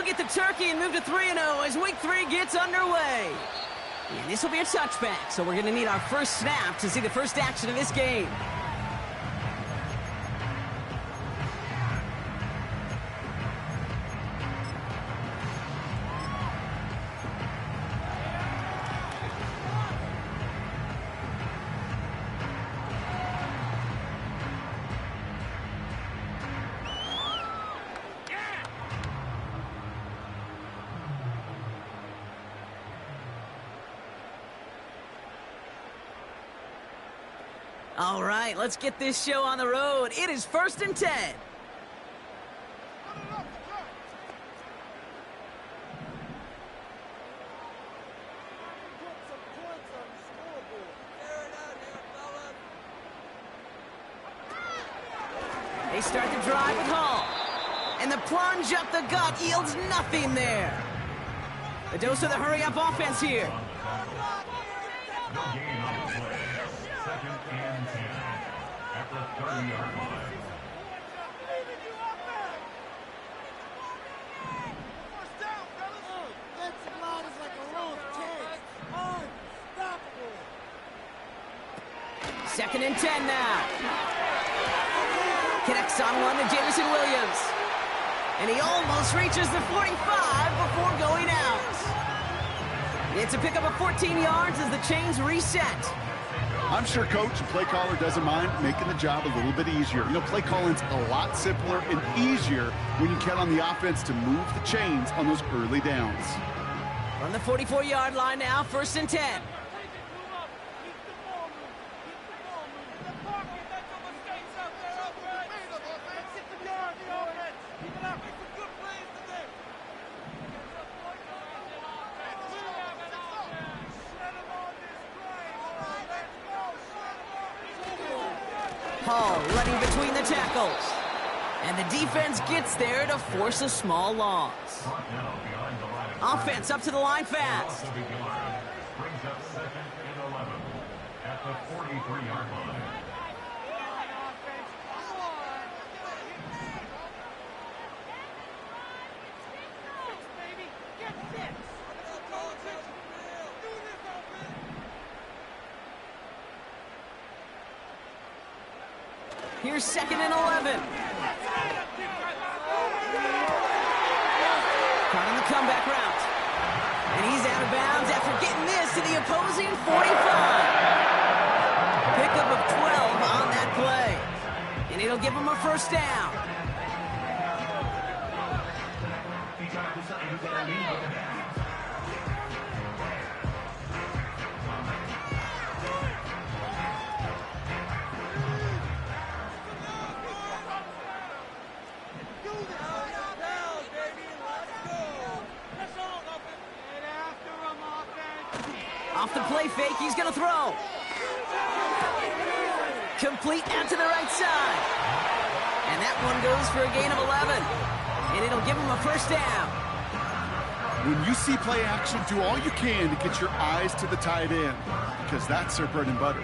get the turkey and move to 3-0 as week 3 gets underway. And this will be a touchback, so we're going to need our first snap to see the first action of this game. All right, let's get this show on the road. It is 1st and 10. They start the drive with Hall. And the plunge up the gut yields nothing there. A dose of the hurry-up offense here. Second and 10 at the 30-yard line. Second and 10 now. Connects on one to Jameson Williams. And he almost reaches the 45 before going out. It's a pickup of 14 yards as the chains reset. I'm sure coach and play caller doesn't mind making the job a little bit easier. You know, play calling's a lot simpler and easier when you count on the offense to move the chains on those early downs. From the 44-yard line now, 1st and 10. Hall running between the tackles. And the defense gets there to force a small loss. Offense up to the line fast. Brings up 2nd and 11 at the 43-yard line. Here's 2nd and 11. Caught on the comeback route. And he's out of bounds after getting this to the opposing 45. Pickup of 12 on that play. And it'll give him a first down. Off the play fake, he's going to throw. Complete out to the right side. And that one goes for a gain of 11. And it'll give him a first down. When you see play action, do all you can to get your eyes to the tight end, because that's their bread and butter.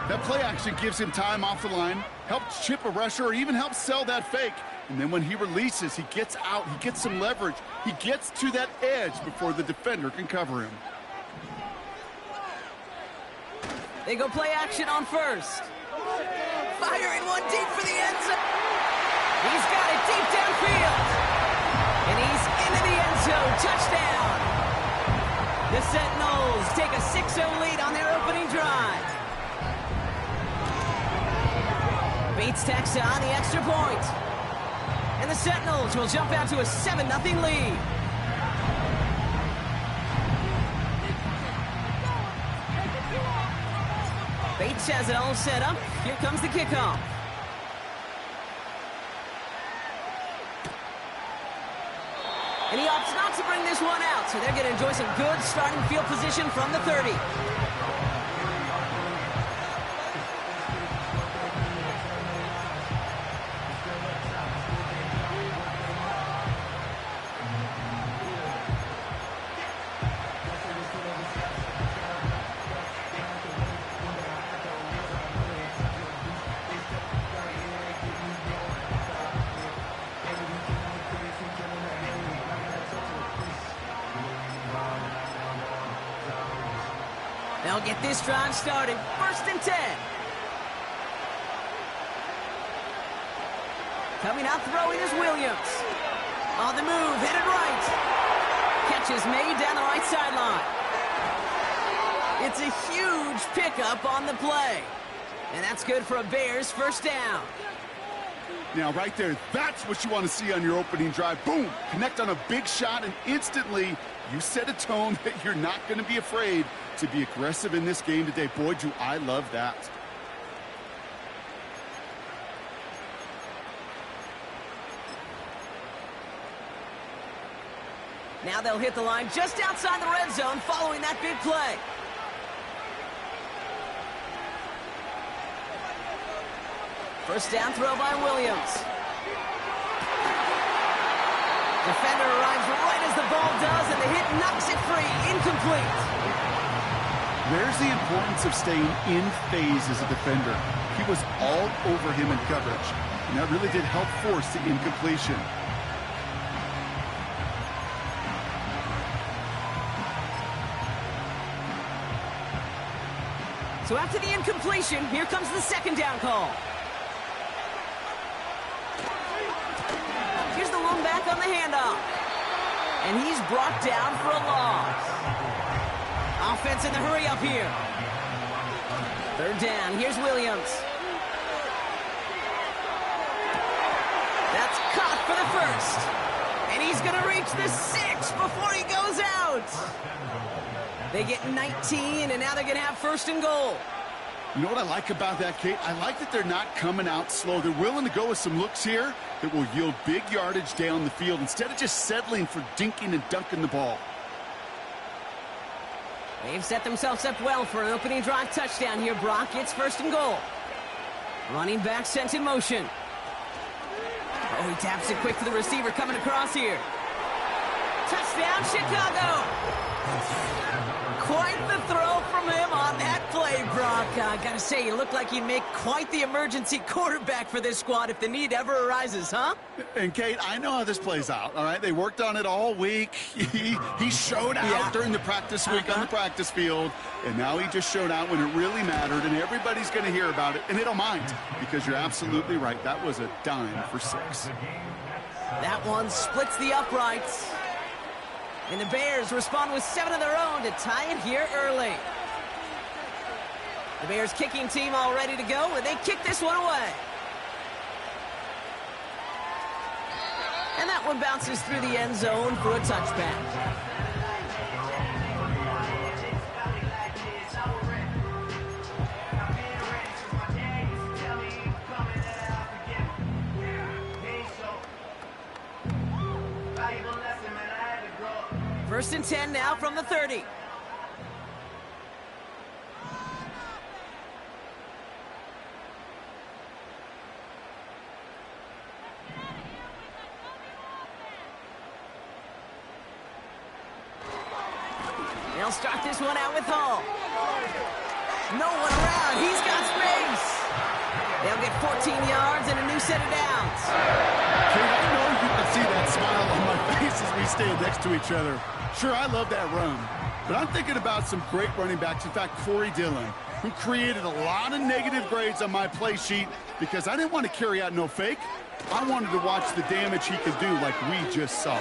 That play action gives him time off the line, helps chip a rusher, or even helps sell that fake. And then when he releases, he gets out, he gets some leverage. He gets to that edge before the defender can cover him. They go play action on first. Firing one deep for the end zone. He's got it deep downfield. And he's into the end zone. Touchdown. The Sentinels take a 6-0 lead on their opening drive. Bates tacks on the extra point. And the Sentinels will jump out to a 7-0 lead. Bates has it all set up. Here comes the kickoff. And he opts not to bring this one out, so they're going to enjoy some good starting field position from the 30. They'll get this drive started. 1st and 10. Coming out throwing is Williams. On the move, headed right. Catch is made down the right sideline. It's a huge pickup on the play. And that's good for a Bears 1st down. Now, right there, that's what you want to see on your opening drive. Boom! Connect on a big shot, and instantly you set a tone that you're not going to be afraid to be aggressive in this game today. Boy, do I love that. Now they'll hit the line just outside the red zone following that big play. First down throw by Williams. Defender arrives right as the ball does, and the hit knocks it free. Incomplete. There's the importance of staying in phase as a defender. He was all over him in coverage, and that really did help force the incompletion. So after the incompletion, here comes the 2nd down call. Here's the one back on the handoff. And he's brought down for a loss. Offense in the hurry up here. 3rd down, here's Williams. That's caught for the 1st. And he's going to reach the 6 before he goes out. They get 19, and now they're going to have 1st and goal. You know what I like about that, Kate? I like that they're not coming out slow. They're willing to go with some looks here that will yield big yardage down the field instead of just settling for dinking and dunking the ball. They've set themselves up well for an opening drive touchdown here, Brock. It's 1st and goal. Running back sent in motion. Oh, he taps it quick to the receiver coming across here. Touchdown, Chicago! Quite the throw from him on that play, Brock. I gotta say, you look like you'd make quite the emergency quarterback for this squad if the need ever arises, huh? And, Kate, I know how this plays out, all right? They worked on it all week. He showed out during the practice week on the practice field, and now he just showed out when it really mattered, and everybody's going to hear about it, and they don't mind, because you're absolutely right. That was a dime for 6. That one splits the uprights. And the Bears respond with 7 of their own to tie it here early. The Bears kicking team all ready to go, and they kick this one away. And that one bounces through the end zone for a touchback. First and 10 now from the 30. They'll start this one out with Hall. No one around. He's got space. They'll get 14 yards and a new set of downs. Kate, I know you can see that smile on my face as we stand next to each other. Sure, I love that run, but I'm thinking about some great running backs. In fact, Corey Dillon, who created a lot of negative grades on my play sheet because I didn't want to carry out no fake. I wanted to watch the damage he could do like we just saw.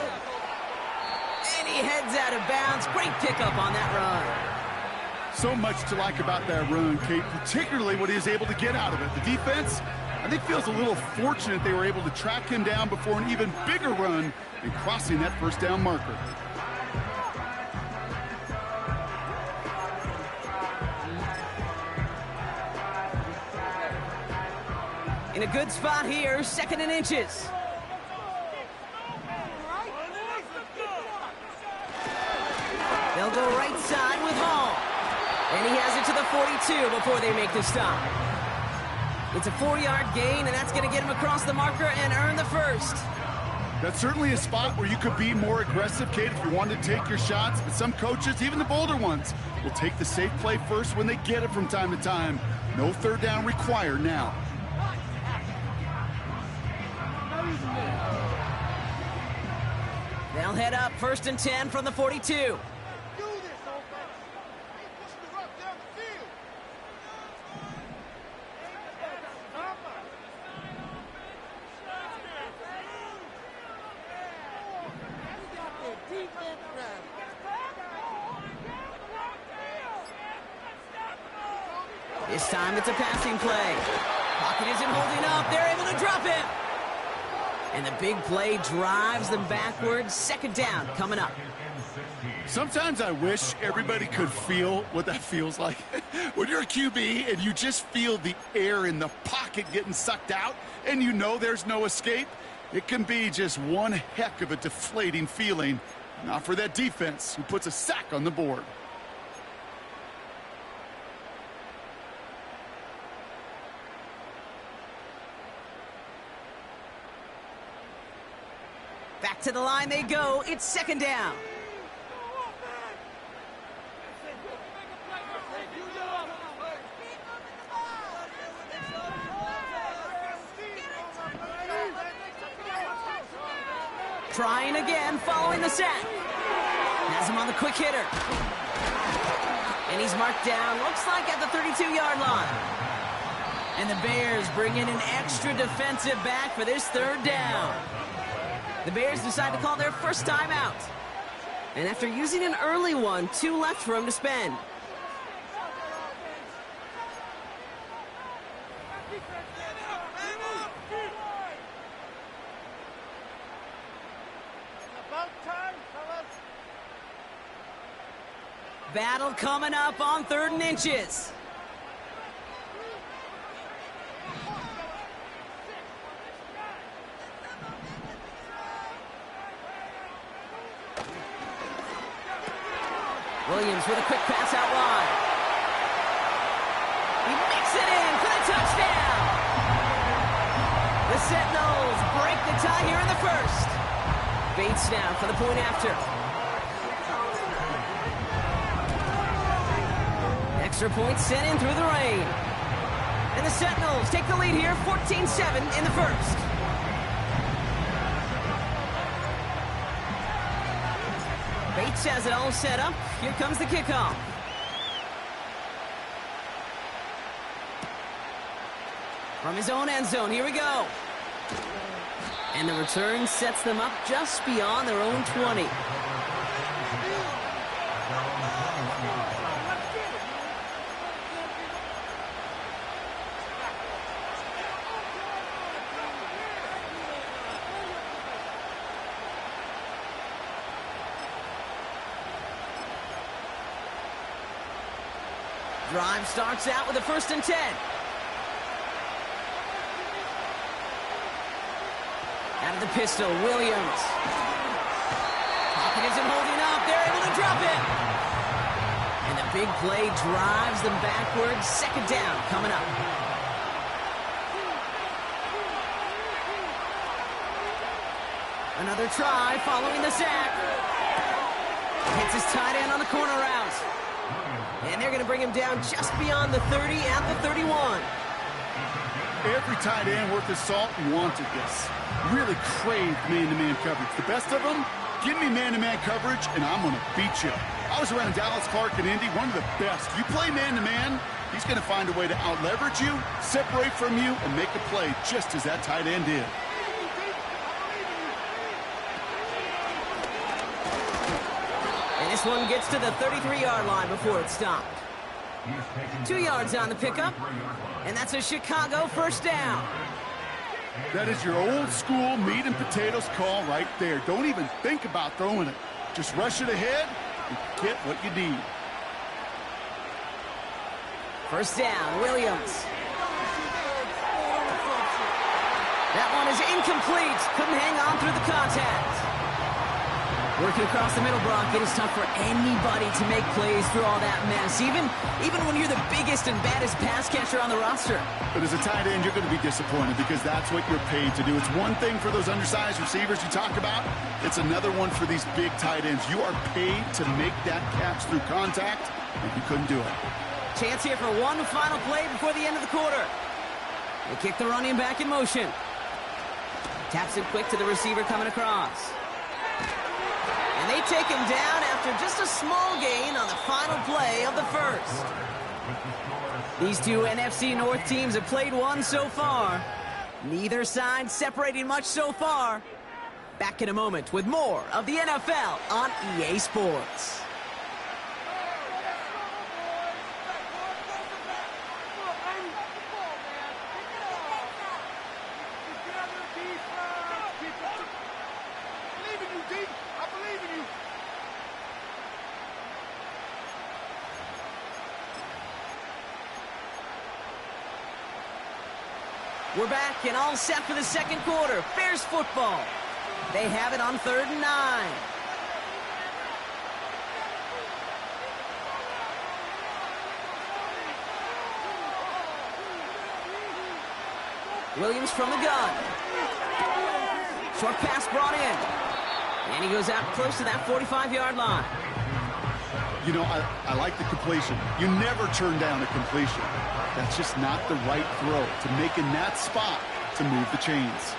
And he heads out of bounds. Great pickup on that run. So much to like about that run, Kate, particularly what he was able to get out of it. The defense, I think, feels a little fortunate they were able to track him down before an even bigger run and crossing that 1st down marker. In a good spot here, 2nd and inches. They'll go right side with Hall. And he has it to the 42 before they make the stop. It's a 4-yard gain, and that's going to get him across the marker and earn the 1st. That's certainly a spot where you could be more aggressive, Kate, if you wanted to take your shots. But some coaches, even the bolder ones, will take the safe play first when they get it from time to time. No 3rd down required now. They'll head up 1st and 10 from the 42. This time it's a passing play. Pocket isn't holding up. They're able to drop him. And the big play drives them backwards. Second down coming up. Sometimes I wish everybody could feel what that feels like. When you're a QB and you just feel the air in the pocket getting sucked out and you know there's no escape, it can be just one heck of a deflating feeling. Not for that defense who puts a sack on the board. Back to the line they go. It's second down. Trying again, following the sack. Has him on the quick hitter. And he's marked down, looks like at the 32-yard line. And the Bears bring in an extra defensive back for this third down. The Bears decide to call their first timeout. And after using an early one, 2 left for him to spend. Battle coming up on 3rd and inches. Williams with a quick pass out wide. He makes it in for the touchdown. The Sentinels break the tie here in the first. Bates now for the point after. Extra point sent in through the rain. And the Sentinels take the lead here, 14-7 in the first. Bates has it all set up. Here comes the kickoff. From his own end zone, here we go. And the return sets them up just beyond their own 20. Drive starts out with a 1st and 10. Out of the pistol, Williams. Pocket isn't holding up. They're able to drop it. And the big play drives them backwards. Second down coming up. Another try following the sack. Hits his tight end on the corner route. And they're going to bring him down just beyond the 30 at the 31. Every tight end worth his salt wanted this. Really craved man-to-man coverage. The best of them, give me man-to-man coverage, and I'm going to beat you. I was around Dallas Clark and Indy, one of the best. You play man-to-man, he's going to find a way to out-leverage you, separate from you, and make a play just as that tight end did. This one gets to the 33-yard line before it's stopped. 2 yards on the pickup, and that's a Chicago first down. That is your old school meat and potatoes call right there. Don't even think about throwing it. Just rush it ahead and get what you need. First down, Williams. That one is incomplete. Couldn't hang on through the contact. Working across the middle, Brock, it is tough for anybody to make plays through all that mess, even when you're the biggest and baddest pass catcher on the roster. But as a tight end, you're going to be disappointed because that's what you're paid to do. It's one thing for those undersized receivers you talk about. It's another one for these big tight ends. You are paid to make that catch through contact, and you couldn't do it. Chance here for one final play before the end of the quarter. They kick the running back in motion. Taps it quick to the receiver coming across. And they take him down after just a small gain on the final play of the first. These two NFC North teams have played one so far. Neither side separating much so far. Back in a moment with more of the NFL on EA Sports. We're back and all set for the second quarter. Bears football. They have it on 3rd and 9. Williams from the gun. Short pass brought in. And he goes out close to that 45-yard line. You know, I like the completion. You never turn down a completion. That's just not the right throw to make in that spot to move the chains.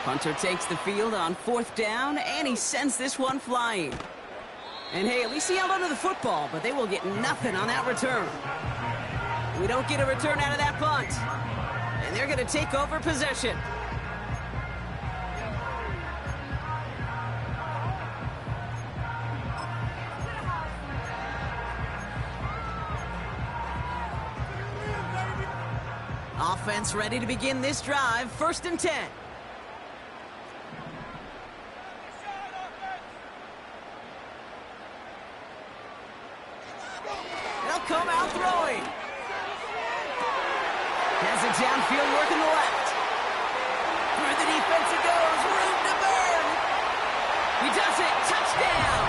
Hunter takes the field on 4th down, and he sends this one flying. And hey, at least he held onto the football, but they will get nothing on that return. We don't get a return out of that punt. And they're going to take over possession. Offense ready to begin this drive. 1st and 10. They'll come out throwing. Has it downfield working the left. Through the defense it goes. Room to burn. He does it. Touchdown.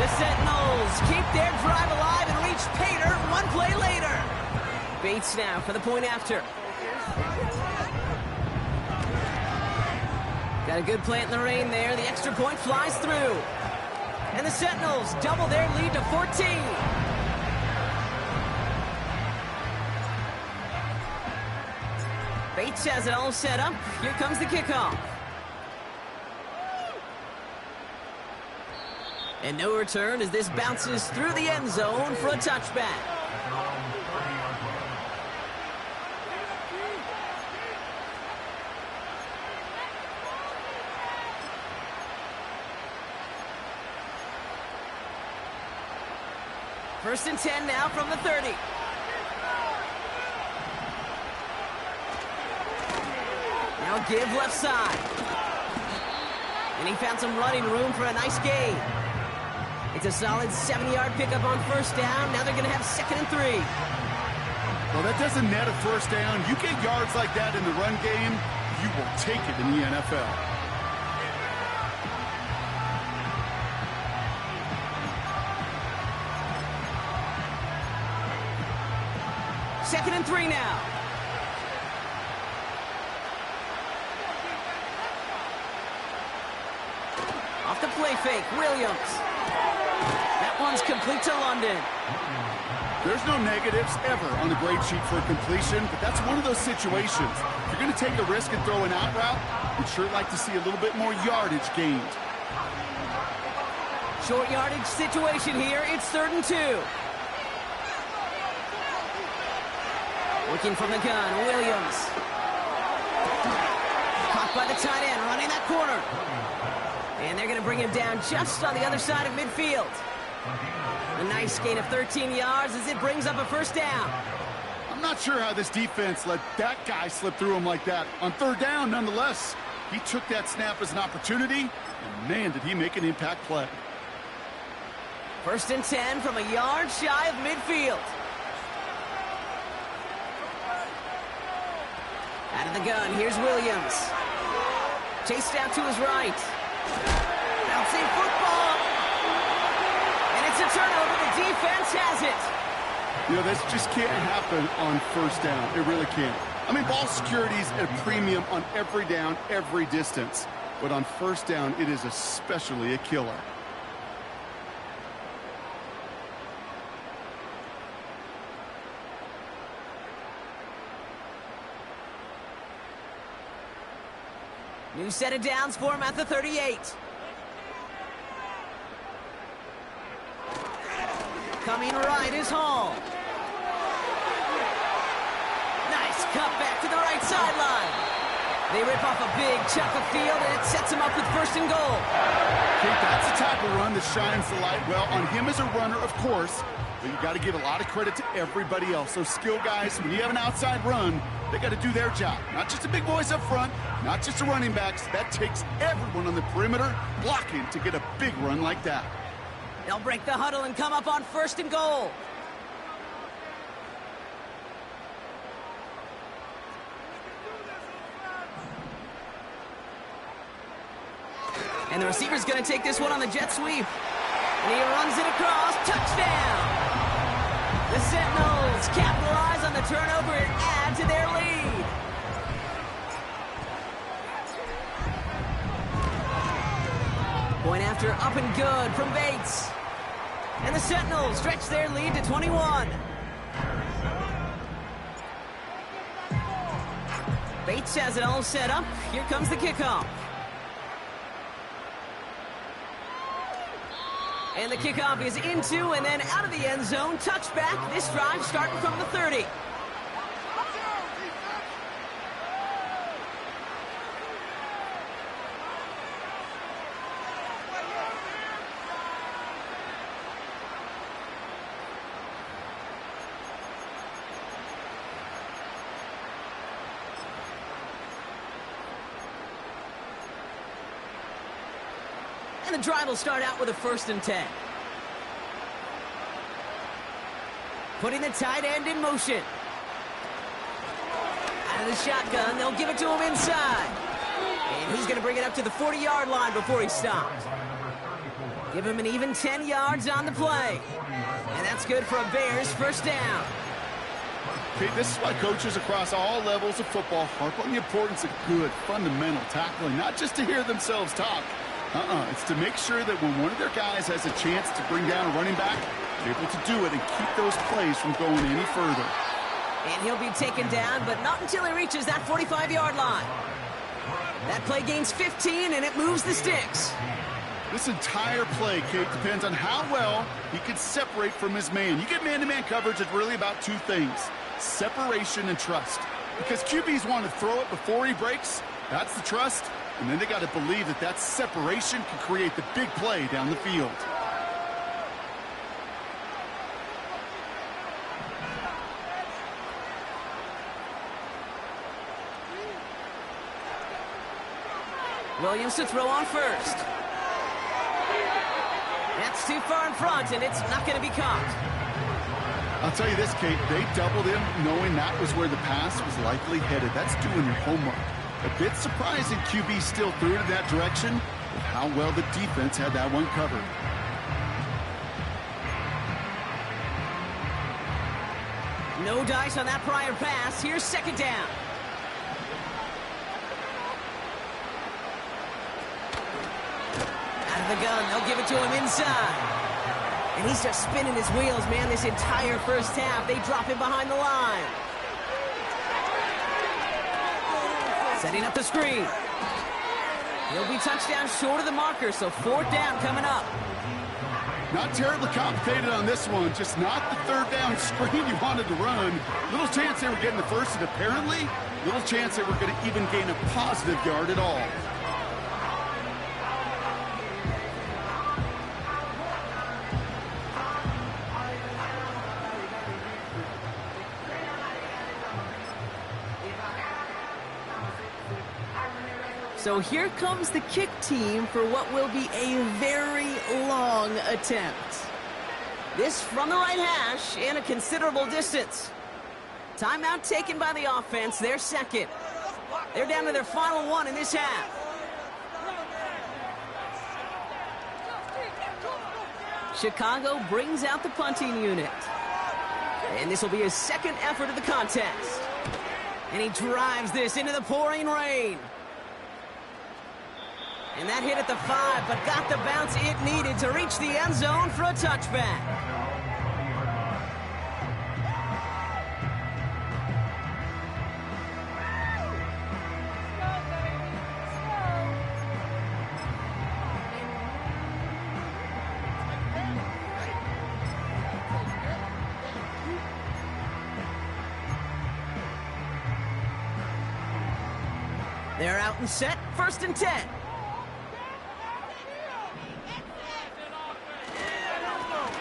The Sentinels keep their drive alive and reach pay dirt one play later. Bates now for the point after. Got a good plant in the rain there. The extra point flies through. And the Sentinels double their lead to 14. Bates has it all set up. Here comes the kickoff. And no return as this bounces through the end zone for a touchback. First and 10 now from the 30. Now give left side. And he found some running room for a nice gain. It's a solid 7-yard pickup on 1st down. Now they're going to have 2nd and 3. Well, that doesn't net a 1st down. You get yards like that in the run game, you will take it in the NFL. Second and 3 now. Off the play fake, Williams. That one's complete to London. There's no negatives ever on the grade sheet for a completion, but that's one of those situations. If you're going to take a risk and throw an out route, we'd sure like to see a little bit more yardage gained. Short yardage situation here. It's 3rd and 2. Looking from the gun, Williams. Caught by the tight end, running that corner. And they're going to bring him down just on the other side of midfield. A nice gain of 13 yards as it brings up a 1st down. I'm not sure how this defense let that guy slip through him like that. On 3rd down, nonetheless, he took that snap as an opportunity, and man, did he make an impact play. 1st and 10 from a yard shy of midfield. Out of the gun, here's Williams. Chased out to his right. Bouncing football. And it's a turnover. The defense has it. You know, this just can't happen on 1st down. It really can't. I mean, ball security's at a premium on every down, every distance. But on 1st down, it is especially a killer. New set of downs for him at the 38. Coming right is Hall. Nice cut back to the right sideline. They rip off a big chunk of field, and it sets him up with 1st and goal. Kate, that's the type of run that shines the light well on him as a runner, of course, but you got to give a lot of credit to everybody else. Those skill guys, when you have an outside run, they got to do their job. Not just the big boys up front, not just the running backs. That takes everyone on the perimeter blocking to get a big run like that. They'll break the huddle and come up on 1st and goal. And the receiver's going to take this one on the jet sweep. And he runs it across. Touchdown! The Sentinels capitalize on the turnover and add to their lead. Point after up and good from Bates. And the Sentinels stretch their lead to 21. Bates has it all set up. Here comes the kickoff. And the kickoff is into and then out of the end zone. Touchback. This drive starting from the 30. And the drive will start out with a 1st and 10. Putting the tight end in motion. Out of the shotgun, they'll give it to him inside. And he's going to bring it up to the 40-yard line before he stops. Give him an even 10 yards on the play. And that's good for a Bears 1st down. Okay, this is why coaches across all levels of football harp on the importance of good, fundamental tackling, not just to hear themselves talk. It's to make sure that when one of their guys has a chance to bring down a running back, they're able to do it and keep those plays from going any further. And he'll be taken down, but not until he reaches that 45-yard line. That play gains 15, and it moves the sticks. This entire play, Kate, depends on how well he can separate from his man. You get man-to-man coverage, it's really about 2 things, separation and trust. Because QBs want to throw it before he breaks, that's the trust. And then they got to believe that that separation can create the big play down the field. Williams to throw on 1st. That's too far in front, and it's not going to be caught. I'll tell you this, Kate, they doubled him knowing that was where the pass was likely headed. That's doing your homework. A bit surprising QB still threw it in that direction with how well the defense had that one covered. No dice on that prior pass. Here's 2nd down. Out of the gun, they'll give it to him inside. And he's just spinning his wheels, man, this entire 1st half. They drop him behind the line. Setting up the screen. He'll be touchdown short of the marker, so 4th down coming up. Not terribly complicated on this one, just not the 3rd down screen you wanted to run. Little chance they were getting the 1st, and apparently, little chance they were going to even gain a positive yard at all. So here comes the kick team for what will be a very long attempt. This from the right hash and a considerable distance. Timeout taken by the offense, their 2nd. They're down to their final 1 in this half. Chicago brings out the punting unit. And this will be his 2nd effort of the contest. And he drives this into the pouring rain. And that hit at the 5, but got the bounce it needed to reach the end zone for a touchback. They're out and set, 1st and 10.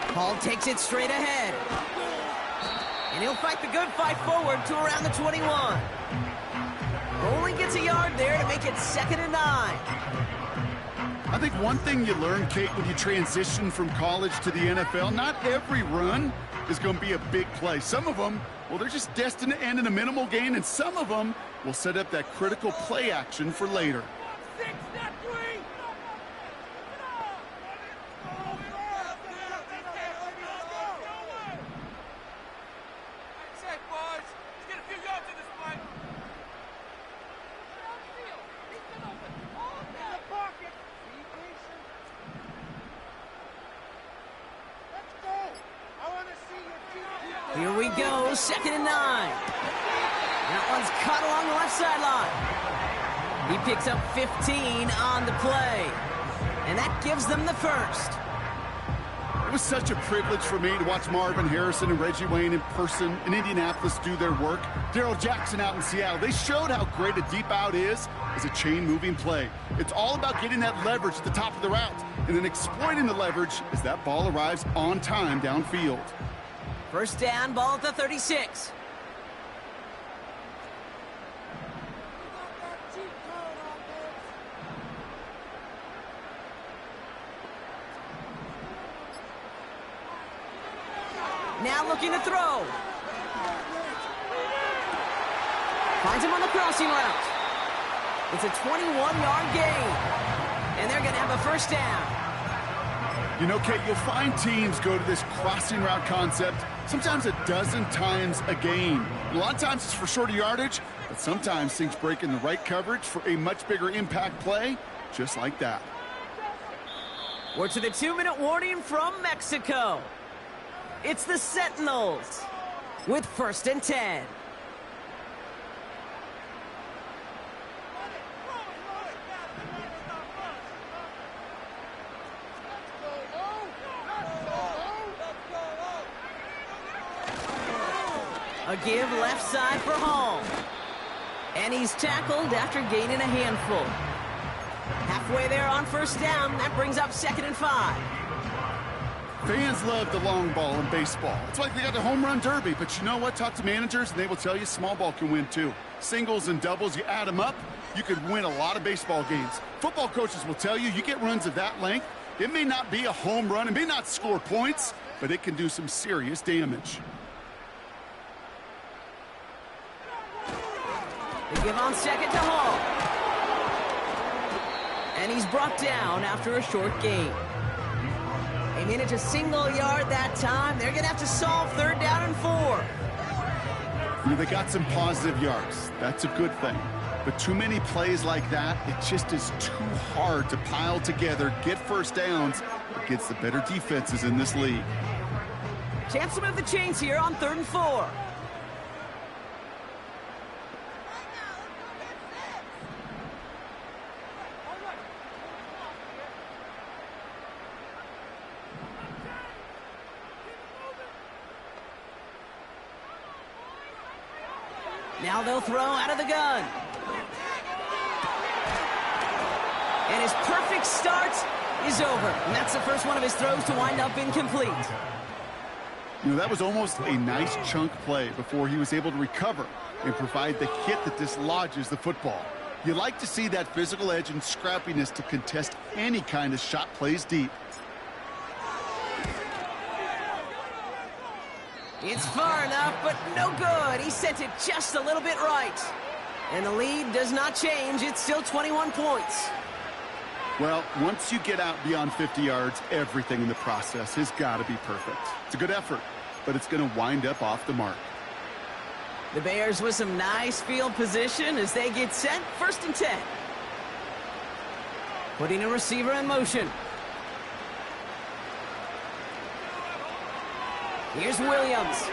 Paul takes it straight ahead. And he'll fight the good fight forward to around the 21. Only gets a yard there to make it 2nd and 9. I think one thing you learn, Kate, when you transition from college to the NFL, not every run is going to be a big play. Some of them, well, they're just destined to end in a minimal gain, and some of them will set up that critical play action for later. Here we go, 2nd and 9. That one's caught along the left sideline. He picks up 15 on the play. And that gives them the 1st. It was such a privilege for me to watch Marvin Harrison and Reggie Wayne in person in Indianapolis do their work. Darrell Jackson out in Seattle. They showed how great a deep out is as a chain-moving play. It's all about getting that leverage at the top of the route and then exploiting the leverage as that ball arrives on time downfield. 1st down, ball at the 36. Now looking to throw. Finds him on the crossing route. It's a 21-yard gain. And they're going to have a 1st down. You know, Kate, you'll find teams go to this crossing route concept sometimes a dozen times a game. A lot of times it's for shorter yardage, but sometimes things break in the right coverage for a much bigger impact play, just like that. We're to the 2-minute warning from Mexico. It's the Sentinels with 1st and 10. A give left side for Hall. And he's tackled after gaining a handful. Halfway there on 1st down, that brings up 2nd and 5. Fans love the long ball in baseball. It's like they got the home run derby, but you know what? Talk to managers, and they will tell you small ball can win too. Singles and doubles, you add them up, you could win a lot of baseball games. Football coaches will tell you, you get runs of that length, it may not be a home run, it may not score points, but it can do some serious damage. They give on 2nd to Hall. And he's brought down after a short gain. They manage a single yard that time. They're going to have to solve 3rd down and 4. You know, they got some positive yards. That's a good thing. But too many plays like that, it just is too hard to pile together, get 1st downs against the better defenses in this league. Chance to move the chains here on 3rd and 4. Now they'll throw out of the gun. And his perfect start is over. And that's the first one of his throws to wind up incomplete. You know, that was almost a nice chunk play before he was able to recover and provide the hit that dislodges the football. You like to see that physical edge and scrappiness to contest any kind of shot plays deep. It's far enough, but no good. He sent it just a little bit right. And the lead does not change. It's still 21 points. Well, once you get out beyond 50 yards, everything in the process has got to be perfect. It's a good effort, but it's going to wind up off the mark. The Bears with some nice field position as they get set. 1st and 10. Putting a receiver in motion. Here's Williams.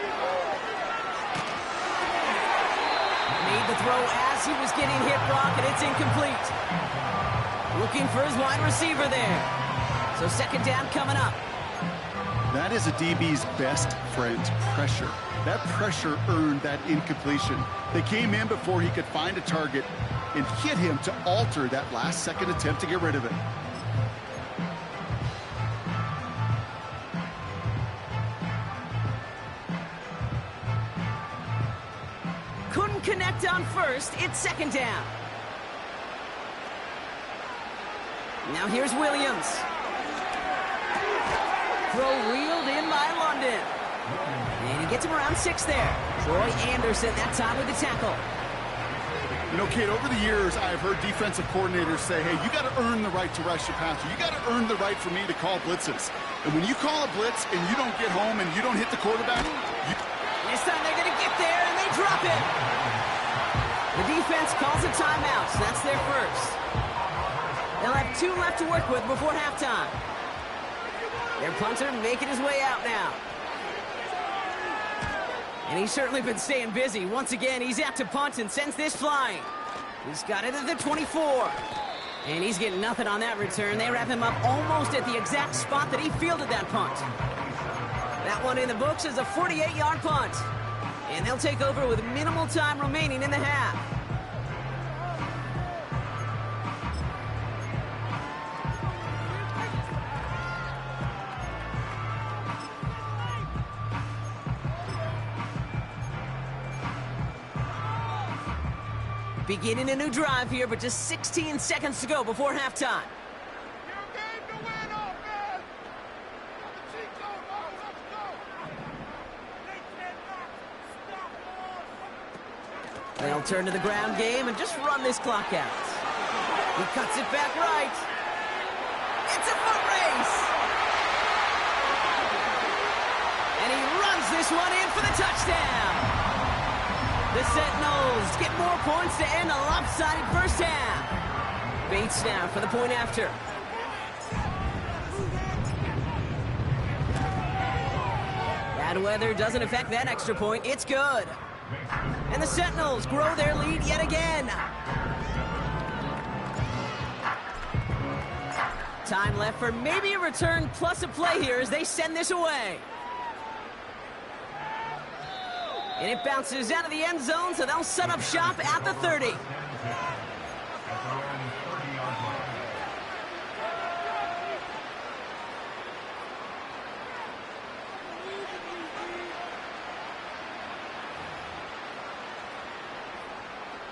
Made the throw as he was getting hit, Brock, and it's incomplete. Looking for his wide receiver there. So 2nd down coming up. That is a DB's best friend, pressure. That pressure earned that incompletion. They came in before he could find a target, and hit him to alter that last-second attempt to get rid of it. Couldn't connect on first. It's second down. Now here's Williams. Throw reeled in by London. And he gets him around 6 there. Troy Anderson that time with the tackle. You know, Kate, over the years, I've heard defensive coordinators say, hey, you got to earn the right to rush your passer. You got to earn the right for me to call blitzes. And when you call a blitz and you don't get home and you don't hit the quarterback, This time they're going to get there, and they drop it. The defense calls a timeout, so that's their first. They'll have 2 left to work with before halftime. Their punter making his way out now. And he's certainly been staying busy. Once again, he's out to punt and sends this flying. He's got it at the 24. And he's getting nothing on that return. They wrap him up almost at the exact spot that he fielded that punt. That one in the books is a 48-yard punt. And they'll take over with minimal time remaining in the half. Beginning a new drive here, but just 16 seconds to go before halftime. They'll turn to the ground game and just run this clock out. He cuts it back right. It's a foot race. And he runs this one in for the touchdown. The Sentinels get more points to end a lopsided first half. Bates now for the point after. Bad weather doesn't affect that extra point. It's good. And the Sentinels grow their lead yet again. Time left for maybe a return plus a play here as they send this away. And it bounces out of the end zone, so they'll set up shop at the 30.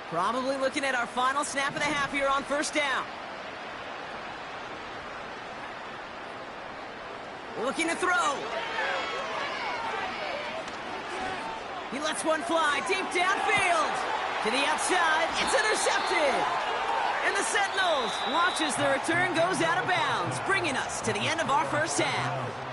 Probably looking at our final snap of the half here on first down. Looking to throw. He lets one fly deep downfield. To the outside, it's intercepted. And the Sentinels watch as the return goes out of bounds, bringing us to the end of our first half.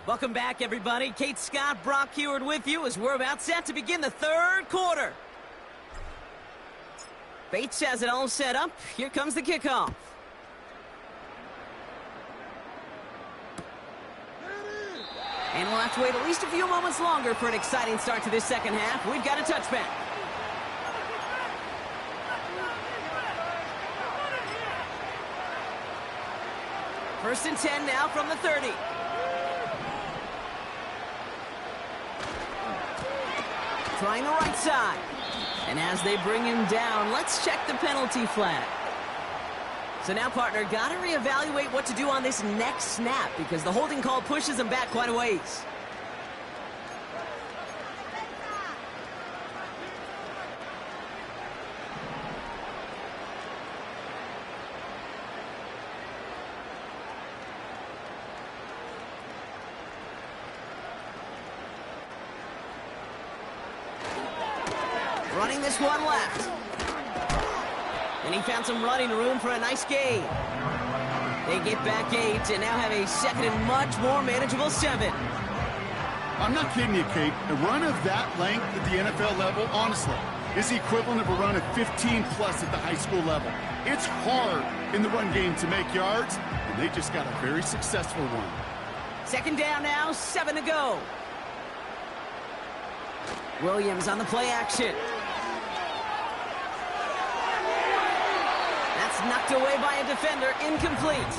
Welcome back, everybody. Kate Scott, Brock Heward with you as we're about set to begin the third quarter. Bates has it all set up. Here comes the kickoff. And we'll have to wait at least a few moments longer for an exciting start to this second half. We've got a touchback. First and 10 now from the 30. Trying the right side. And as they bring him down, let's check the penalty flag. So now, partner, got to reevaluate what to do on this next snap because the holding call pushes him back quite a ways. Running this one left. And he found some running room for a nice gain. They get back 8 and now have a second and much more manageable 7. I'm not kidding you, Kate. A run of that length at the NFL level, honestly, is the equivalent of a run of 15-plus at the high school level. It's hard in the run game to make yards, and they just got a very successful one. Second down now, 7 to go. Williams on the play action. knocked away by a defender, incomplete.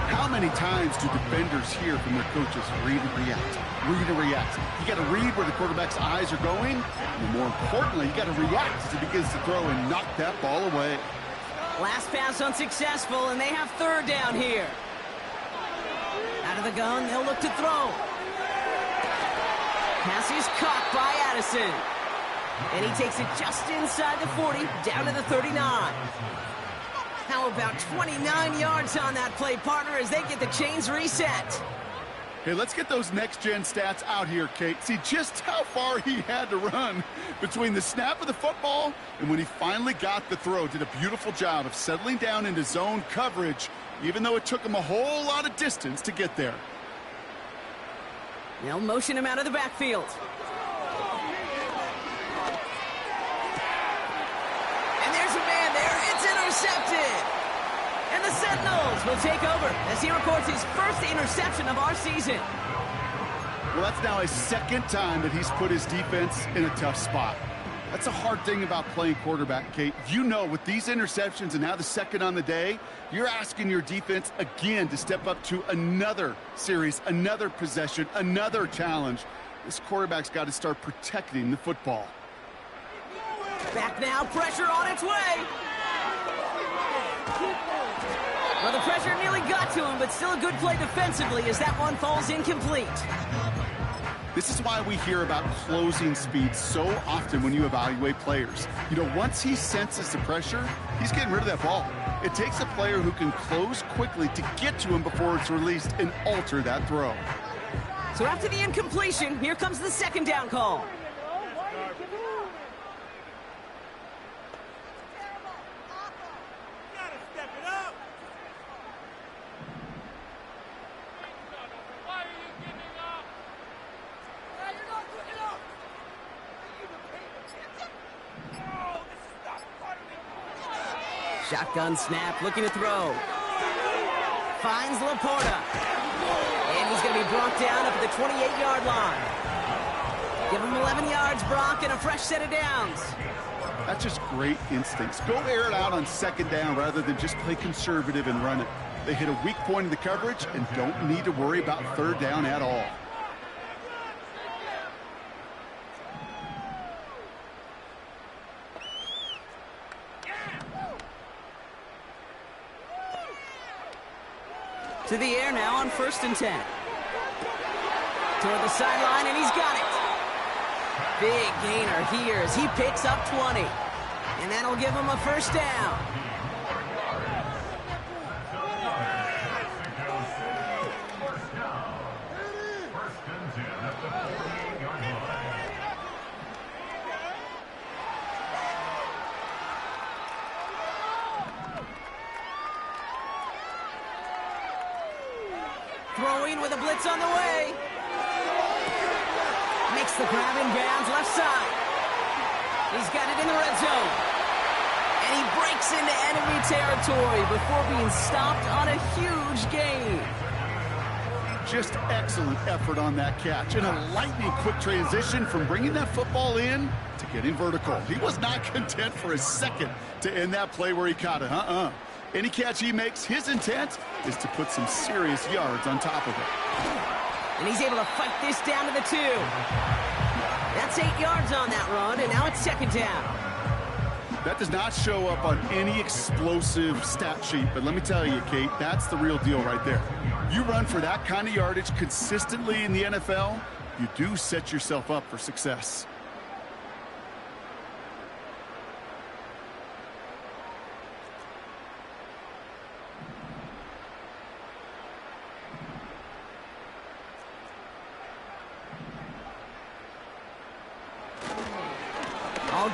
How many times do defenders hear from their coaches, read and react, read and react? You got to read where the quarterback's eyes are going, and more importantly, you got to react as he begins to throw and knock that ball away. Last pass unsuccessful, and they have third down here. Out of the gun, they'll look to throw. Pass is caught by Addison. And he takes it just inside the 40, down to the 39. How about 29 yards on that play, partner, as they get the chains reset? Hey, let's get those next-gen stats out here, Kate. See just how far he had to run between the snap of the football and when he finally got the throw. Did a beautiful job of settling down into zone coverage, even though it took him a whole lot of distance to get there. They'll motion him out of the backfield. And there's a man there. It's intercepted. And the Sentinels will take over as he records his first interception of our season. Well, that's now his second time that he's put his defense in a tough spot. That's a hard thing about playing quarterback, Kate. You know, with these interceptions and now the second on the day, you're asking your defense again to step up to another series, another possession, another challenge. This quarterback's got to start protecting the football. Back now, pressure on its way. Well, the pressure nearly got to him, but still a good play defensively as that one falls incomplete. This is why we hear about closing speed so often when you evaluate players. You know, once he senses the pressure, he's getting rid of that ball. It takes a player who can close quickly to get to him before it's released and alter that throw. So after the incompletion, here comes the second down call. Shotgun snap, looking to throw. Finds Laporta. And he's going to be brought down up at the 28-yard line. Give him 11 yards, Brock, and a fresh set of downs. That's just great instincts. Go air it out on second down rather than just play conservative and run it. They hit a weak point in the coverage and don't need to worry about third down at all. To the air now on 1st and 10. Toward the sideline, and he's got it. Big gainer here as he picks up 20. And that'll give him a first down. Throwing with a blitz on the way. Makes the grab in bounds left side. He's got it in the red zone. And he breaks into enemy territory before being stopped on a huge gain. Just excellent effort on that catch. And a lightning quick transition from bringing that football in to getting vertical. He was not content for a second to end that play where he caught it. Any catch he makes, his intent is to put some serious yards on top of it. And he's able to fight this down to the 2. That's 8 yards on that run, and now it's second down. That does not show up on any explosive stat sheet, but let me tell you, Kate, that's the real deal right there. You run for that kind of yardage consistently in the NFL, you do set yourself up for success.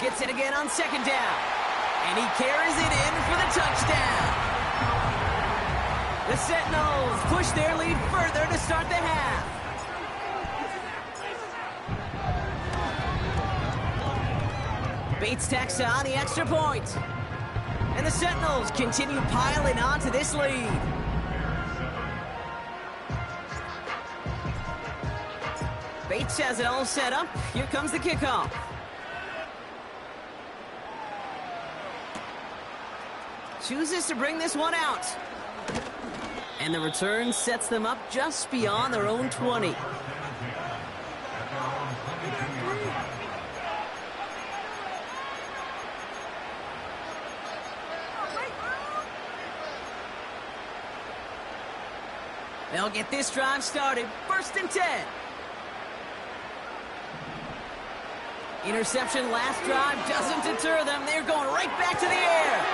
Gets it again on second down. And he carries it in for the touchdown. The Sentinels push their lead further to start the half. Bates tacks on the extra point. And the Sentinels continue piling on to this lead. Bates has it all set up. Here comes the kickoff. chooses to bring this one out. And the return sets them up just beyond their own 20. They'll get this drive started. 1st and 10. Interception last drive doesn't deter them. They're going right back to the air.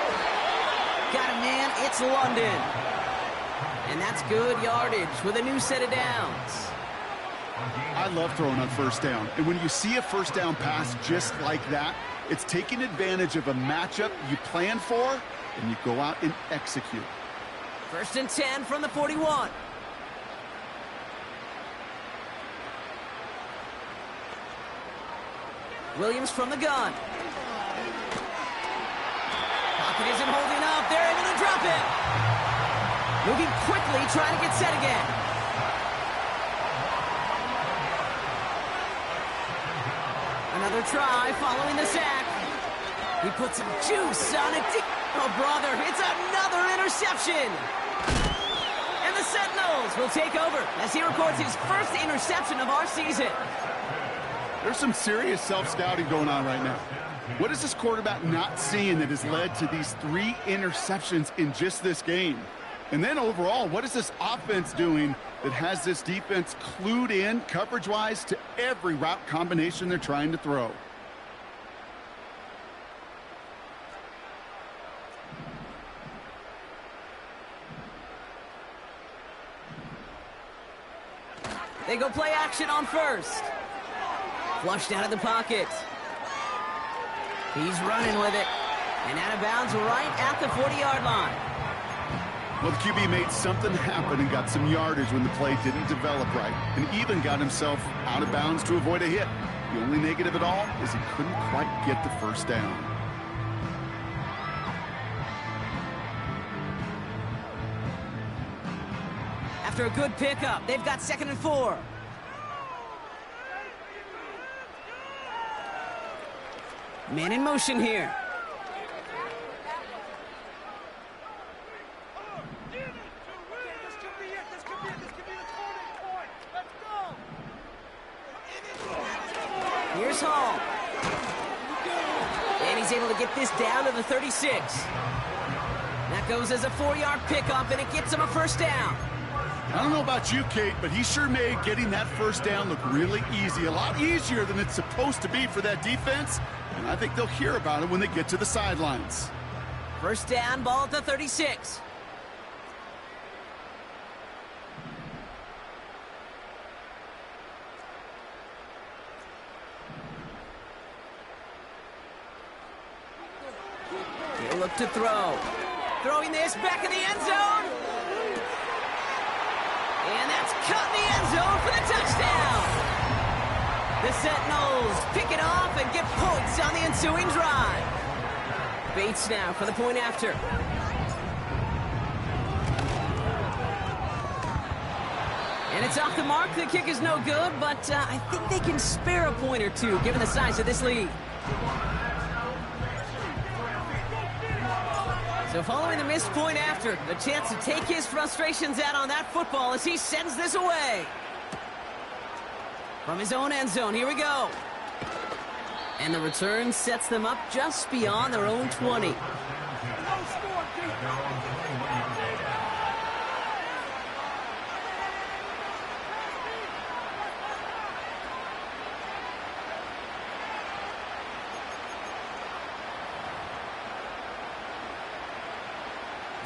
Got it, man. It's London. And that's good yardage with a new set of downs. I love throwing on 1st down. And when you see a 1st down pass just like that, it's taking advantage of a matchup you plan for, and you go out and execute. 1st and 10 from the 41. Williams from the gun. Pocket isn't holding up. They're able to drop it. Moving quickly, trying to get set again. Another try following the sack. He puts some juice on it. Oh, brother, it's another interception. And the Sentinels will take over as he records his 1st interception of our season. There's some serious self-scouting going on right now. What is this quarterback not seeing that has led to these 3 interceptions in just this game? And then overall, what is this offense doing that has this defense clued in coverage-wise to every route combination they're trying to throw? They go play action on 1st. Flushed out of the pocket. He's running with it. And out of bounds right at the 40-yard line. Well, the QB made something happen and got some yardage when the play didn't develop right, and even got himself out of bounds to avoid a hit. The only negative at all is he couldn't quite get the 1st down. After a good pickup, they've got 2nd and 4. Man in motion here. Here's Hall. And he's able to get this down to the 36. That goes as a 4-yard pickup, and it gets him a 1st down. I don't know about you, Kate, but he sure made getting that 1st down look really easy. A lot easier than it's supposed to be for that defense. And I think they'll hear about it when they get to the sidelines. 1st down, ball at the 36. He'll look to throw. Throwing this back in the end zone. And that's caught in the end zone for the touchdown. The Sentinels pick it off and get points on the ensuing drive. Bates now for the point after. And it's off the mark. The kick is no good, but I think they can spare a point or two given the size of this lead. So following the missed point after, the chance to take his frustrations out on that football as he sends this away. From his own end zone, here we go. And the return sets them up just beyond their own 20.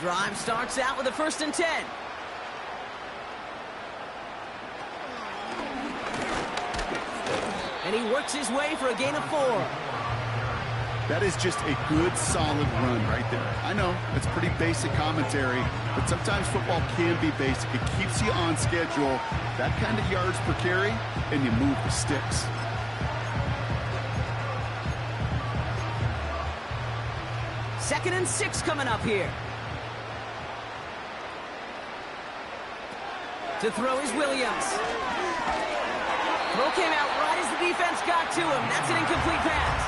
Drive starts out with a 1st and 10. And he works his way for a gain of 4. That is just a good, solid run right there. I know, it's pretty basic commentary, but sometimes football can be basic. It keeps you on schedule, that kind of yards per carry, and you move the sticks. Second and 6 coming up here. To throw is Williams. Throw came out right as the defense got to him. That's an incomplete pass.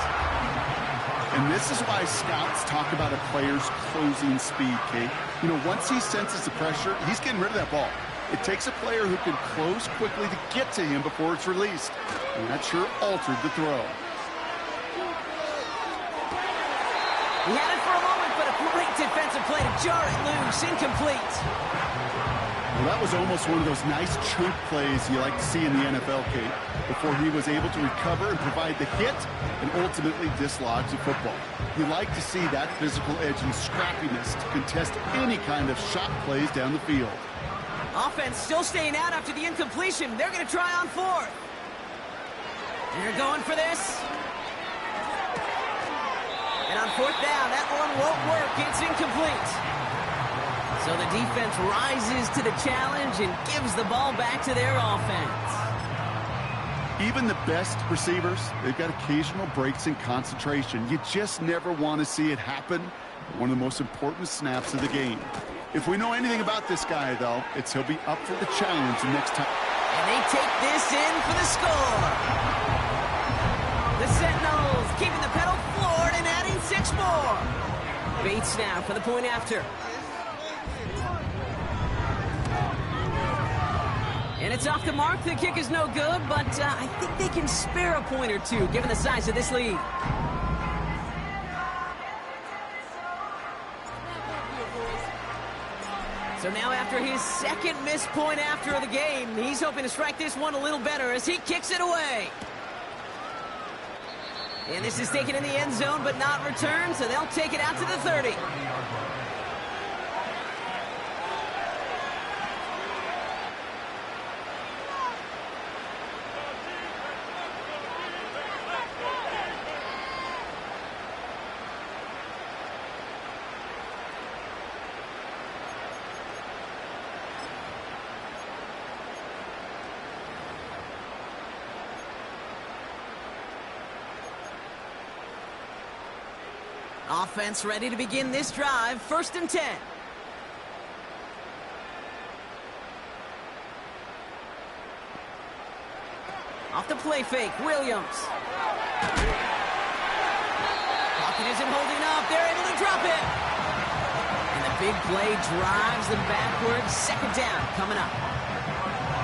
And this is why scouts talk about a player's closing speed, Kate. You know, once he senses the pressure, he's getting rid of that ball. It takes a player who can close quickly to get to him before it's released. And that sure altered the throw. He had it for a moment, but a great defensive play to jar it loose. Incomplete. Well, that was almost one of those nice chunk plays you like to see in the NFL, Kate, before he was able to recover and provide the hit and ultimately dislodge the football. You like to see that physical edge and scrappiness to contest any kind of shot plays down the field. Offense still staying out after the incompletion. They're going to try on fourth. They're going for this. And on fourth down, that one won't work. It's incomplete. So the defense rises to the challenge and gives the ball back to their offense. Even the best receivers, they've got occasional breaks in concentration. You just never want to see it happen. One of the most important snaps of the game. If we know anything about this guy, though, it's he'll be up for the challenge the next time. And they take this in for the score. The Sentinels keeping the pedal floored and adding 6 more. Bates now for the point after. And it's off the mark. The kick is no good, but I think they can spare a point or two, given the size of this lead. So now after his second missed point after the game, he's hoping to strike this one a little better as he kicks it away. And this is taken in the end zone, but not returned, so they'll take it out to the 30. Offense ready to begin this drive. 1st and 10. Off the play fake, Williams. Pocket isn't holding up. They're able to drop it. And the big play drives them backwards. 2nd down coming up.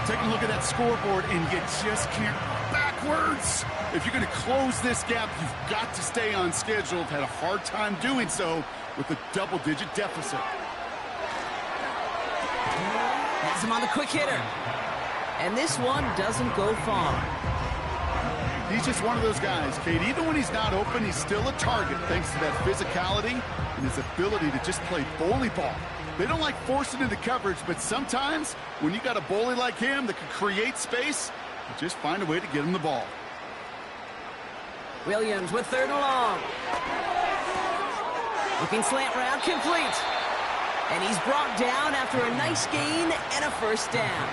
Take a look at that scoreboard, and you just can't backwards. If you're going to close this gap, you've got to stay on schedule. Had a hard time doing so with a double-digit deficit. Has him on the quick hitter. And this one doesn't go far. He's just one of those guys, Kate. Even when he's not open, he's still a target thanks to that physicality and his ability to just play bully ball. They don't like forcing into coverage, but sometimes when you got a bully like him that can create space, you just find a way to get him the ball. Williams with 3rd and long. Looking slant route, complete. And he's brought down after a nice gain and a 1st down.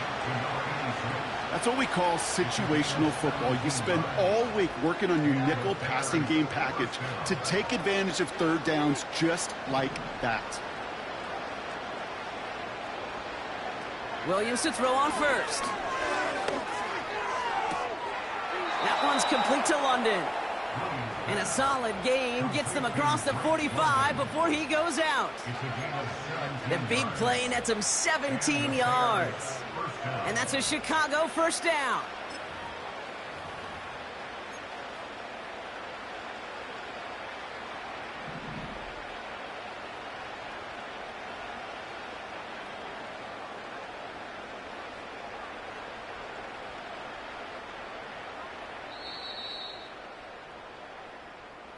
That's what we call situational football. You spend all week working on your nickel passing game package to take advantage of 3rd downs just like that. Williams to throw on 1st. That one's complete to London. And a solid gain gets them across the 45 before he goes out. The big play nets him 17 yards. And that's a Chicago 1st down.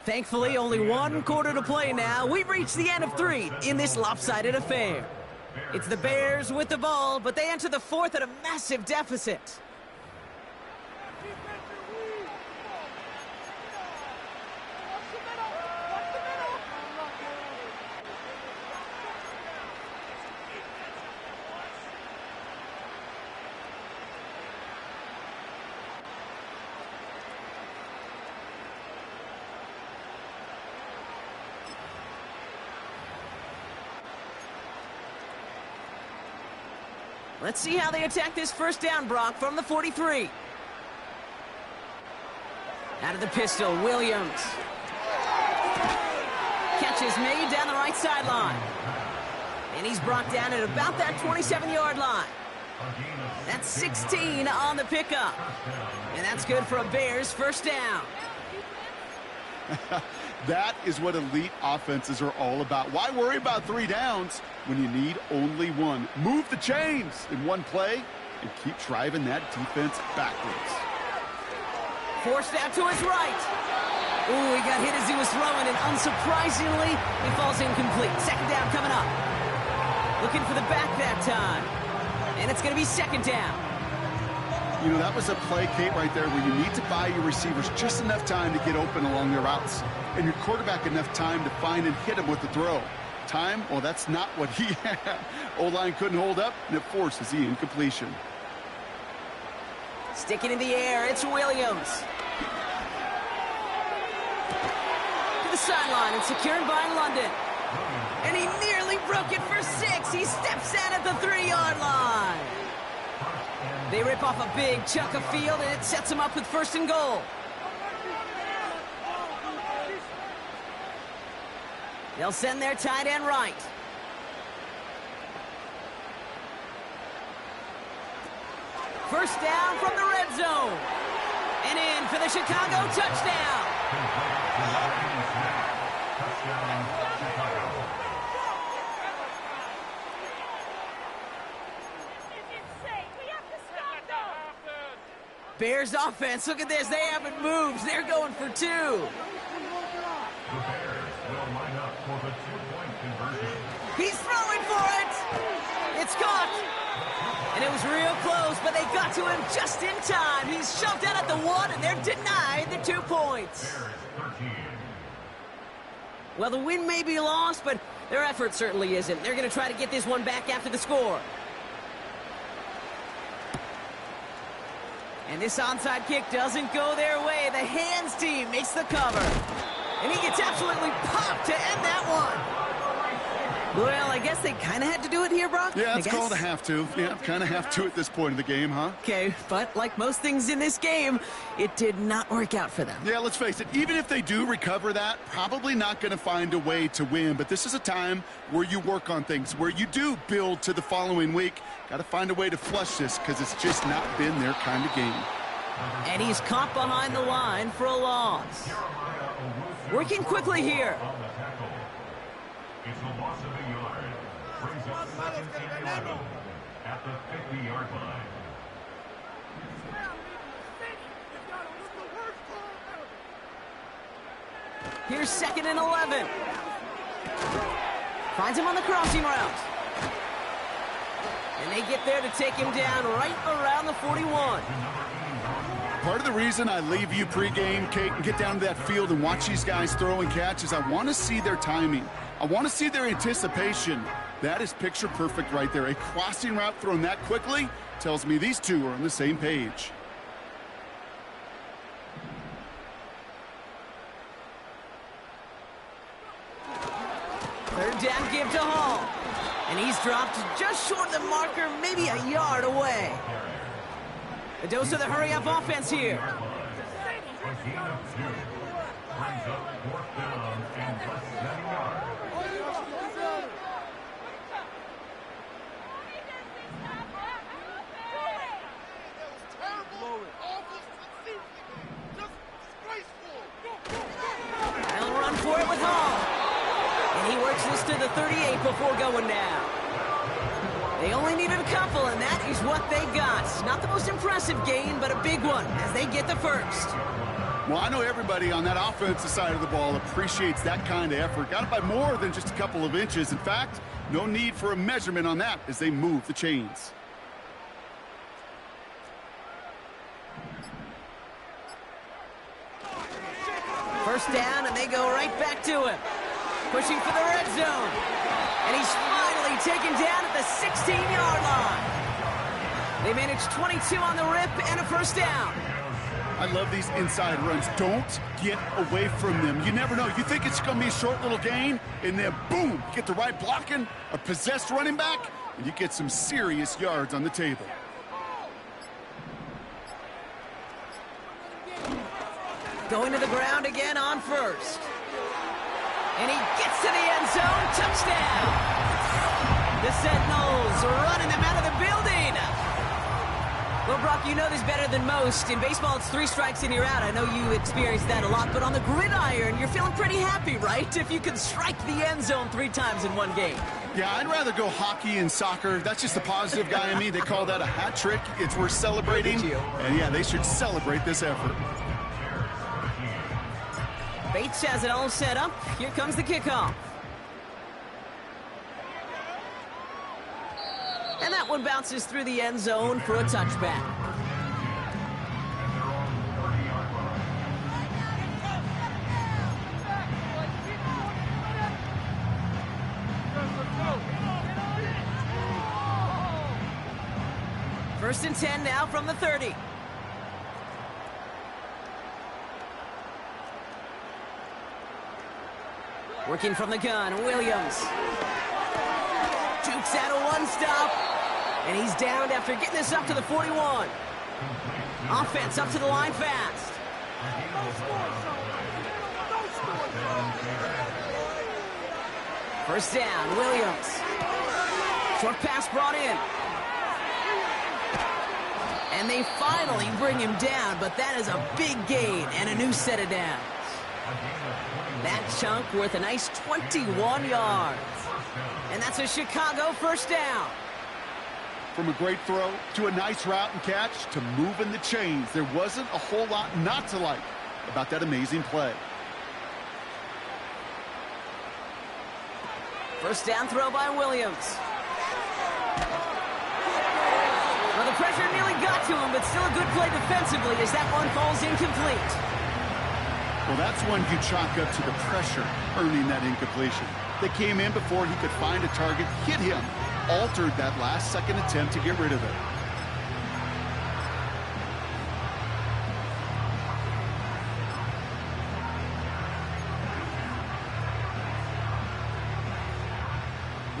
Thankfully, only 1 quarter to play now. We've reached the end of 3 in this lopsided affair. It's the Bears with the ball, but they enter the 4th at a massive deficit. Let's see how they attack this 1st down, Brock, from the 43. Out of the pistol, Williams. catch is made down the right sideline. And he's brought down at about that 27-yard line. That's 16 on the pickup. And that's good for a Bears first down. That is what elite offenses are all about. Why worry about 3 downs when you need only 1? Move the chains in one play and keep driving that defense backwards. Forced out to his right. Ooh, he got hit as he was throwing, and unsurprisingly, he falls incomplete. Second down coming up. Looking for the back that time. And it's going to be second down. You know, that was a play, Kate, right there where you need to buy your receivers just enough time to get open along their routes, and your quarterback enough time to find and hit him with the throw. Time, well, that's not what he had. O-line couldn't hold up, and it forces the incompletion. Sticking in the air, it's Williams. To the sideline and secured by London. And he nearly broke it for 6. He steps out at the 3-yard line. They rip off a big chunk of field, and it sets them up with first and goal. They'll send their tight end right. First down from the red zone. And in for the Chicago touchdown. Bears offense, look at this. They haven't moved. They're going for 2. The Bears will line up for the 2-point conversion. He's throwing for it. It's caught. And it was real close, but they got to him just in time. He's shoved out at the 1, and they're denied the 2 points. Bears 13. Well, the win may be lost, but their effort certainly isn't. They're going to try to get this one back after the score. And this onside kick doesn't go their way. The hands team makes the cover. And he gets absolutely popped to end that one. Well, I guess they kind of had to do it here, Brock. Yeah, it's called a have to. Yeah, kind of have to at this point in the game, huh? Okay, but like most things in this game, it did not work out for them. Yeah, let's face it, even if they do recover that, probably not going to find a way to win. But this is a time where you work on things, where you do build to the following week. Got to find a way to flush this because it's just not been their kind of game. And he's caught behind the line for a loss. Working quickly here. It's a loss of a yard. Brings up second and 11 at the 50-yard line. Here's second and 11. Finds him on the crossing route. And they get there to take him down right around the 41. Part of the reason I leave you pregame, Kate, and get down to that field and watch these guys throw and catch is I want to see their timing. I want to see their anticipation. That is picture perfect right there. A crossing route thrown that quickly tells me these two are on the same page. Third down give to Hall. And he's dropped just short of the marker, maybe a yard away. A dose of the hurry-up offense here. A gain of 2. Brings up fourth down and less than a yard. They'll run for it with Hall. And he works this to the 38 before going down. They only needed a couple, and that is what they got. Not the most impressive gain, but a big one as they get the first. Well, I know everybody on that offensive side of the ball appreciates that kind of effort. Got it by more than just a couple of inches. In fact, no need for a measurement on that as they move the chains. First down, and they go right back to him. Pushing for the red zone. And he's finally taken down at the 16-yard line. They managed 22 on the rip and a first down. I love these inside runs. Don't get away from them. You never know. You think it's going to be a short little gain, and then boom, get the right blocking, a possessed running back, and you get some serious yards on the table. Going to the ground again on first. And he gets to the end zone. Touchdown. The Sentinels running them out of the building. Well, Brock, you know this better than most. In baseball, it's 3 strikes and you're out. I know you experienced that a lot, but on the gridiron, you're feeling pretty happy, right? If you can strike the end zone 3 times in one game. Yeah, I'd rather go hockey and soccer. That's just the positive guy in me. They call that a hat trick. It's worth celebrating. And yeah, they should celebrate this effort. Bates has it all set up. Here comes the kickoff. And that one bounces through the end zone for a touchback. First and 10 now from the 30. Working from the gun, Williams. Jukes out a one-stop. And he's downed after getting this up to the 41. Offense up to the line fast. First down, Williams. Short pass brought in. And they finally bring him down, but that is a big gain and a new set of downs. That chunk worth a nice 21 yards. And that's a Chicago first down. From a great throw to a nice route and catch to moving the chains, there wasn't a whole lot not to like about that amazing play. First down throw by Williams. Well, the pressure nearly got to him, but still a good play defensively as that one falls incomplete. Well, that's one you chalk up to the pressure earning that incompletion. They came in before he could find a target, hit him, altered that last-second attempt to get rid of it.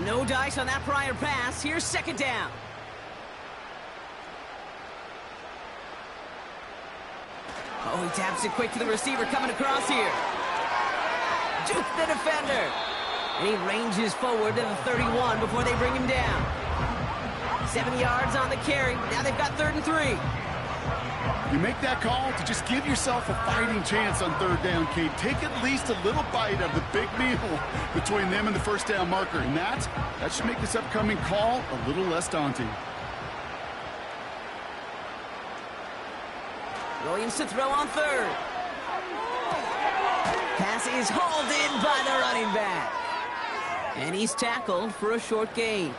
No dice on that prior pass. Here's second down. Oh, he taps it quick to the receiver coming across here. Juke the defender. And he ranges forward to the 31 before they bring him down. 7 yards on the carry. Now they've got 3rd and 3. You make that call to just give yourself a fighting chance on 3rd down, Kate. Take at least a little bite of the big meal between them and the first down marker. And that should make this upcoming call a little less daunting. Williams to throw on 3rd. Pass is hauled in by the running back. And he's tackled for a short gain.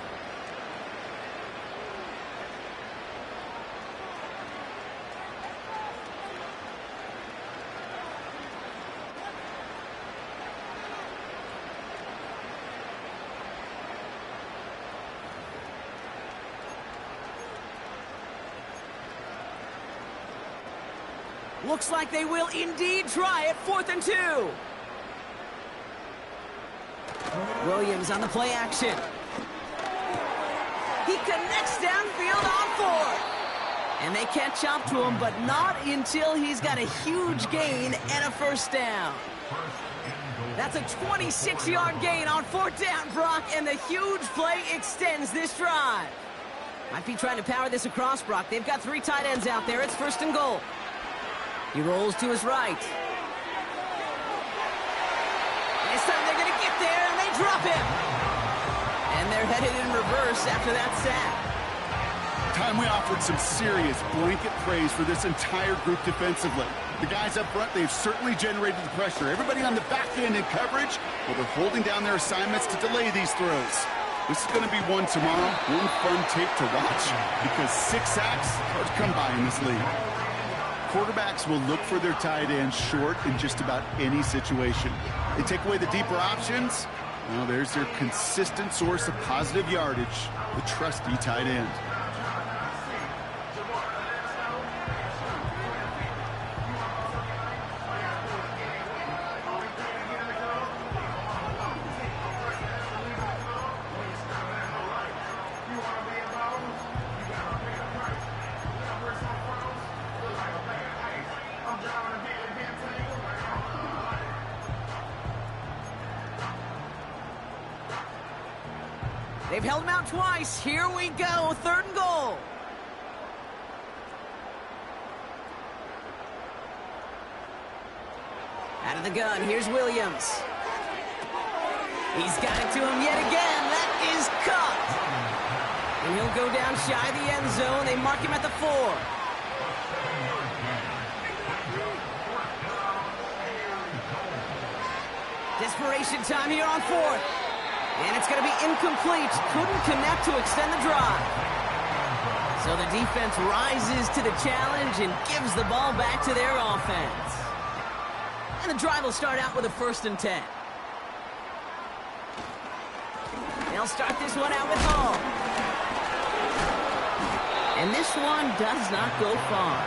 Looks like they will indeed try it. 4th and 2. Williams on the play action. He connects downfield on 4th. And they catch up to him, but not until he's got a huge gain and a first down. That's a 26-yard gain on 4th down, Brock, and the huge play extends this drive. Might be trying to power this across, Brock. They've got 3 tight ends out there. It's 1st and goal. He rolls to his right. This time they're going to get there, and they drop him. And they're headed in reverse after that sack. Time we offered some serious blanket praise for this entire group defensively. The guys up front, they've certainly generated the pressure. Everybody on the back end in coverage, well, they're holding down their assignments to delay these throws. This is going to be one tomorrow, one fun tape to watch, because 6 sacks hard to come by in this league. Quarterbacks will look for their tight ends short in just about any situation. They take away the deeper options. Well, there's their consistent source of positive yardage, the trusty tight end. They've held him out twice. Here we go, 3rd and goal. Out of the gun, here's Williams. He's got it to him yet again. That is caught. And he'll go down shy of the end zone. They mark him at the 4. Desperation time here on 4th. And it's going to be incomplete. Couldn't connect to extend the drive. So the defense rises to the challenge and gives the ball back to their offense. And the drive will start out with a 1st and 10. They'll start this one out with Hall. And this one does not go far.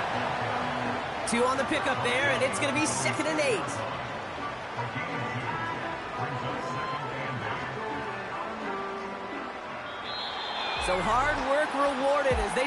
2 on the pickup there, and it's going to be 2nd and 8. So hard work rewarded as they